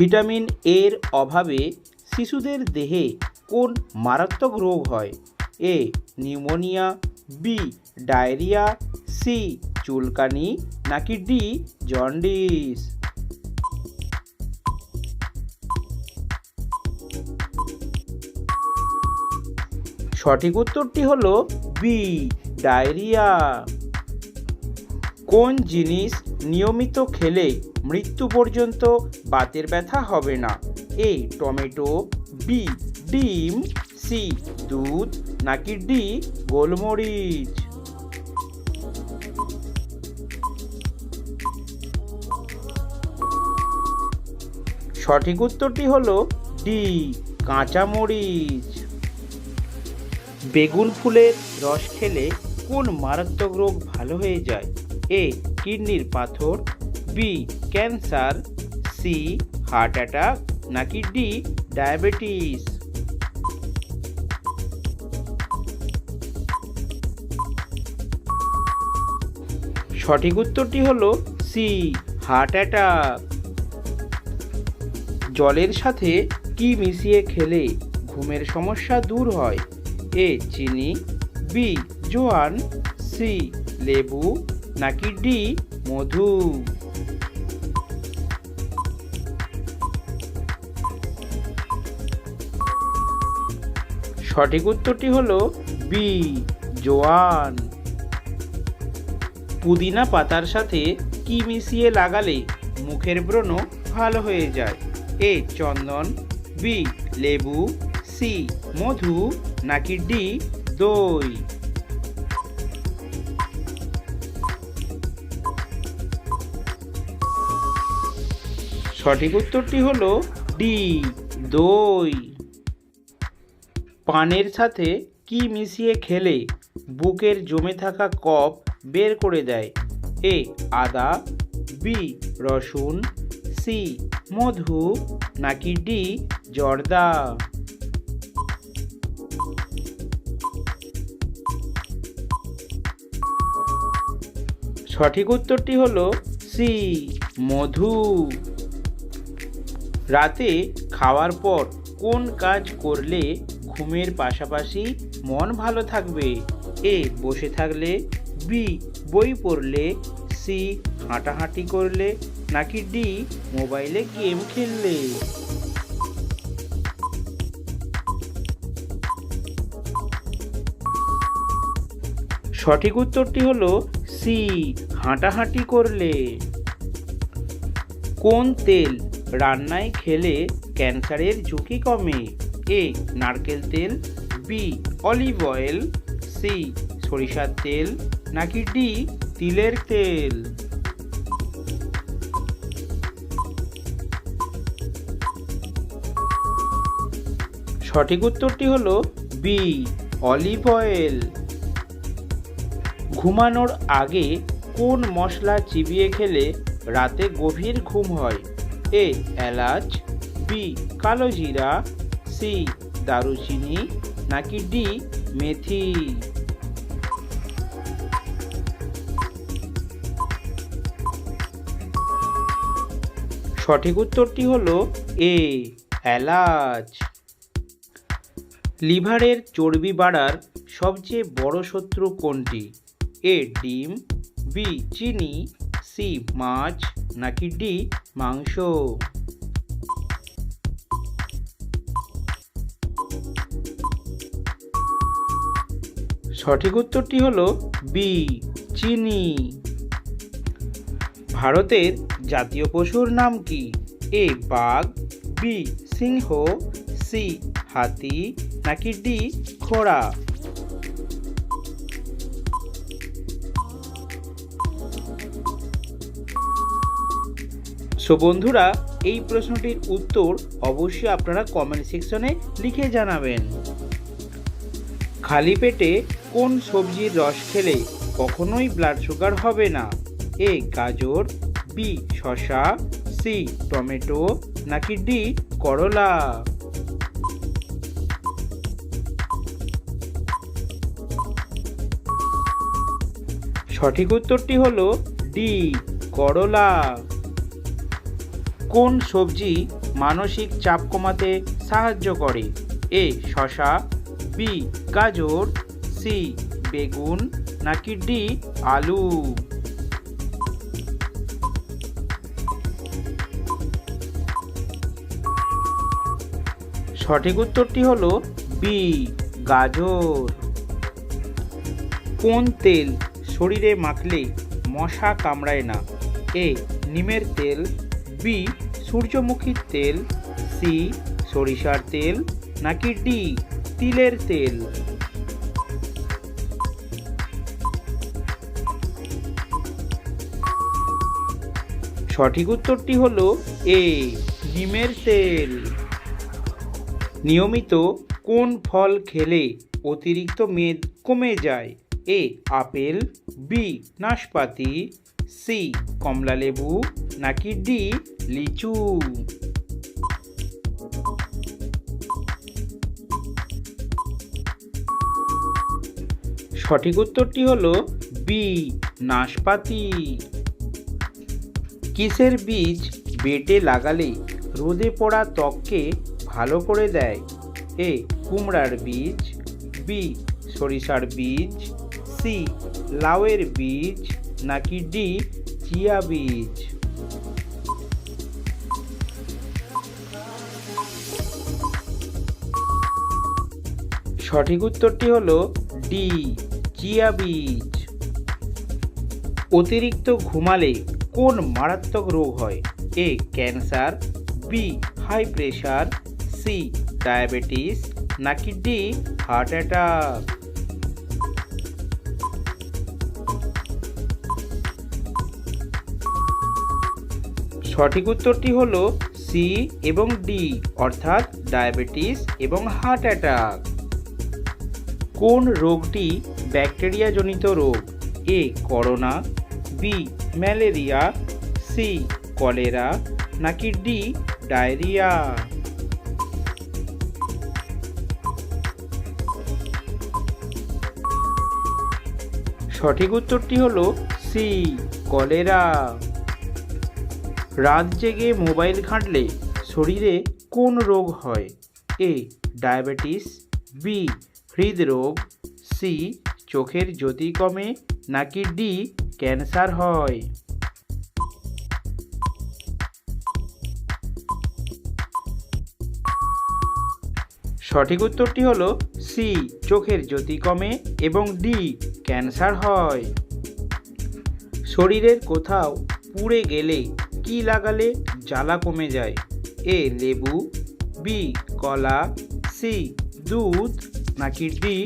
Vitamin এর অভাবে শিশুদের দেহে কোন মারাত্মক রোগ হয়? A pneumonia, B diarrhoea, C চুলকানি, নাকি ডি জন্ডিস? সঠিক উত্তরটি হলো বি ডায়রিয়া। কোন জিনিস নিয়মিত খেলে মৃত্যু পর্যন্ত বাতের ব্যথা হবে না? এ টমেটো, বি ডিম, সি দুধ, নাকি ডি গোলমরিচ? সঠিক উত্তরটি হলো ডি কাঁচামরিচ। বেগুন ফুলের রস খেলে কোন মারাত্মক রোগ ভালো হয়ে যায়? এ কিডনির পাথর, B cancer, C heart attack, নাকি ডি ডায়াবেটিস? সঠিক উত্তরটি হলো সি হার্ট অ্যাটাক। জলের সাথে কি মিশিয়ে খেলে ঘুমের সমস্যা দূর হয়? এ চিনি, বি জোয়ান, সি লেবু, নাকি ডি মধু? সঠিক উত্তরটি হলো বি জোয়ান। পুদিনা পাতার সাথে কি মিশিয়ে লাগালে মুখের ব্রণ ভালো হয়ে যায়? এ চন্দন, বি লেবু, সি মধু, নাকি ডি দই? সঠিক উত্তরটি হলো ডি দই। পানের সাথে কি মিশিয়ে খেলে বুকের জমে থাকা কফ বের করে দেয়? এ আদা, বি রসুন, সি মধু, নাকি ডি জর্দা? সঠিক উত্তরটি হলো সি মধু। রাতে খাওয়ার পর কোন কাজ করলে ঘুমের পাশাপাশি মন ভালো থাকবে? এ বসে থাকলে, বি বই পড়লে, সি হাঁটাহাঁটি করলে, নাকি ডি মোবাইলে গেম খেললে? সঠিক উত্তরটি হলো সি হাঁটাহাঁটি করলে। কোন তেল রান্নায় খেলে ক্যান্সারের ঝুঁকি কমে? এ নারকেল তেল, বি অলিভ অয়েল, সি সরিষার তেল, নাকি ডি তিলের তেল? সঠিক উত্তরটি হলো বি অলিভ অয়েল। ঘুমানোর আগে কোন মশলা চিবিয়ে খেলে রাতে গভীর ঘুম হয়? এ এলাচ, বি কালো জিরা, সি দারুচিনি, নাকি ডি মেথি? সঠিক উত্তরটি হলো এ এলাচ। লিভারের চর্বি বাড়ার সবচেয়ে বড় শত্রু কোনটি? এ ডিম, বি চিনি, সি মাছ, নাকি ডি মাংস? সঠিক উত্তরটি হলো বি চিনি। ভারতের জাতীয় পশুর নাম কি? এ বাঘ, বি সিংহ, সি হাতি, নাকি ডি ঘোড়া? সো বন্ধুরা, এই প্রশ্নটির উত্তর অবশ্যই আপনারা কমেন্ট সেকশনে লিখে জানাবেন। খালি পেটে কোন সবজির রস খেলে কখনোই ব্লাড সুগার হবে না? এ গাজর, বি শসা, সি টমেটো, নাকি ডি করলা? সঠিক উত্তরটি হলো ডি করলা। কোন সবজি মানসিক চাপ কমাতে সাহায্য করে? এ শসা, বি গাজর, সি বেগুন, নাকি ডি আলু? সঠিক উত্তরটি হলো বি গাজর। কোন তেল শরীরে মাখলে মশা কামড়ায় না? এ নিমের তেল, বি সূর্যমুখীর তেল, সি সরিষার তেল, নাকি ডি তিলের তেল? সঠিক উত্তরটি হলো এ নিমের তেল। নিয়মিত কোন ফল খেলে অতিরিক্ত মেদ কমে যায়? এ আপেল, বি নাশপাতি, সি কমলালেবু, নাকি ডি লিচু? সঠিক উত্তরটি হলো বি নাশপাতি। কিসের বীজ বেটে লাগালে রোদে পড়া ত্বককে ভালো করে দেয়? এ কুমড়ার বীজ, বি সরিষার বীজ, সি লাউয়ের বীজ, নাকি ডি চিয়া বীজ? সঠিক উত্তরটি হলো ডি চিয়া বীজ। অতিরিক্ত ঘুমালে কোন মারাত্মক রোগ হয়? A cancer, B high pressure, C diabetes, নাকি ডি হার্ট অ্যাটাক? সঠিক উত্তরটি হলো সি এবং ডি, অর্থাৎ ডায়াবেটিস এবং হার্ট অ্যাটাক। কোন রোগটি ব্যাকটেরিয়া জনিত রোগ? A corona, B malaria, C cholera, নাকি ডি ডায়রিয়া? সঠিক উত্তরটি হলো সি কলেরা। রাত জেগে মোবাইল ঘাঁটলে শরীরে কোন রোগ হয়? এ ডায়াবেটিস, বি হৃদরোগ, সি চোখের জ্যোতি কমে, নাকি ডি ক্যান্সার হয়? সঠিক উত্তরটি হলো সি চোখের জ্যোতি কমে এবং ডি ক্যান্সার হয়। শরীরের কোথাও পুড়ে গেলে কি লাগালে জ্বালা কমে যায়? এ লেবু, বি কলা, সি দুধ, নাকি ডি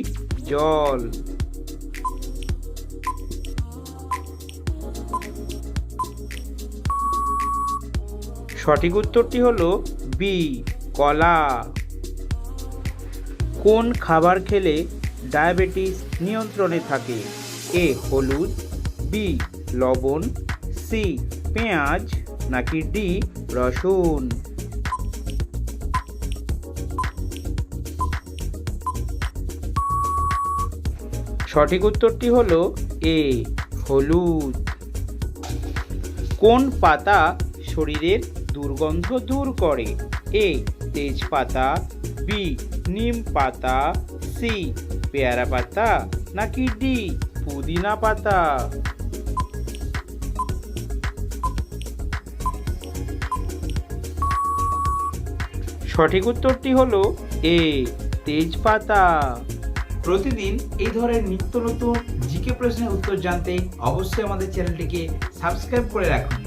জল? সঠিক উত্তরটি হলো বি কলা। কোন খাবার খেলে ডায়াবেটিস নিয়ন্ত্রণে থাকে? এ হলুদ, বি লবণ, সি পেঁয়াজ, নাকি ডি রসুন? সঠিক উত্তরটি হলো এ হলুদ। কোন পাতা শরীরের দুর্গন্ধ দূর করে? এ তেজপাতা, বি নিম পাতা, সি পেয়ারা পাতা, নাকি ডি পুদিনা পাতা? সঠিক উত্তরটি হলো এ তেজপাতা। প্রতিদিন এই ধরনের নিত্য নতুন জিকে প্রশ্নের উত্তর জানতে অবশ্যই আমাদের চ্যানেলটিকে সাবস্ক্রাইব করে রাখুন।